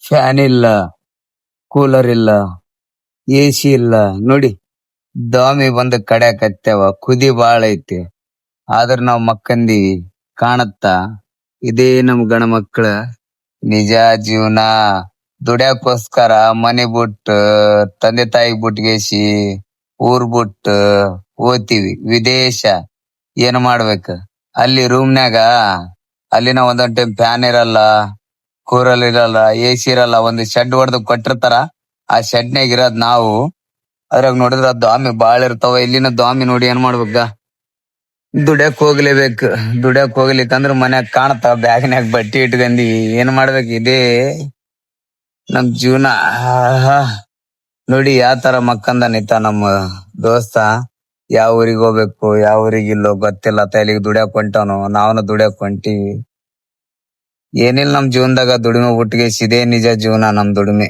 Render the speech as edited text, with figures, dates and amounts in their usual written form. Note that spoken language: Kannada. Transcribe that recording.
ಫ್ಯಾನ್ ಇಲ್ಲ, ಕೂಲರ್ ಇಲ್ಲ, ಎಸಿ ಇಲ್ಲ. ನೋಡಿ ದಾಮಿ ಬಂದ್ ಕಡ್ಯಾಕತ್ತೇವ, ಕುದಿ ಬಾಳ ಐತಿ. ಆದ್ರ ನಾವ್ ಮಕ್ಕಂದೀವಿ, ಕಾಣತ್ತ. ಇದೇ ನಮ್ ಗಣ ಮಕ್ಳ ನಿಜ ಜೀವನ. ದುಡ್ಯಾಕೋಸ್ಕರ ಮನೆ ಬಿಟ್ಟು, ತಂದೆ ತಾಯಿ ಬಿಟ್ಗೇಸಿ, ಊರ್ ಬಿಟ್ಟು ಓದ್ತೀವಿ ವಿದೇಶ. ಏನ್ ಮಾಡ್ಬೇಕ? ಅಲ್ಲಿ ರೂಮ್ನ್ಯಾಗ ಅಲ್ಲಿನ ಒಂದೊಂದ್ ಟೈಮ್ ಫ್ಯಾನ್ ಇರಲ್ಲ, ಕೂರಲ್ ಇರಲ್ಲ, ಎಸಿ ಇರಲ್ಲ. ಒಂದು ಶೆಡ್ ಹೊಡೆದು ಕೊಟ್ಟಿರ್ತಾರ. ಆ ಶೆಡ್ನ್ಯಾಗ ಇರೋದ್ ನಾವು. ಅದ್ರಾಗ ನೋಡಿದ್ರ ದ್ವಾಮಿ ಬಾಳ ಇರ್ತಾವ. ಇಲ್ಲಿನ ದ್ವಾಮಿ ನೋಡಿ ಏನ್ ಮಾಡ್ಬೇಕ? ದುಡ್ಯಾಕ್ ಹೋಗ್ಲೇಬೇಕು. ದುಡ್ಯಾಕ್ ಹೋಗ್ಲಿಕ್ಕಂದ್ರ ಮನ್ಯಾಗ ಕಾಣತಾವ, ಬ್ಯಾಗ್ನ್ಯಾಗ ಬಟ್ಟಿ ಇಟ್ಕಂದಿವಿ. ಏನ್ ಮಾಡ್ಬೇಕು? ಇದೇ ನಮ್ ಜೀವನ. ನೋಡಿ ಯಾವ ತರ ಮಕ್ಕಂದ ನಿಂತ ನಮ್ಮ ದೋಸ್ತ. ಯಾವ ಊರಿಗೆ ಹೋಗ್ಬೇಕು, ಯಾವ ಊರಿಗಿಲ್ಲೋ ಗೊತ್ತಿಲ್ಲ. ತಲೆಗೆ ದುಡ್ಯಾಕ್ ಹೊಂಟಾನು, ನಾವನು ದುಡ್ಯಾಕ್ ಹೊಂಟಿವಿ. ಏನಿಲ್ಲ ನಮ್ ಜೀವನದಾಗ ದುಡಿಮೆ ಬಿಟ್ಟಿಗೆ ಇದೇ ನಿಜ ಜೀವನ ನಮ್ ದುಡಿಮೆ.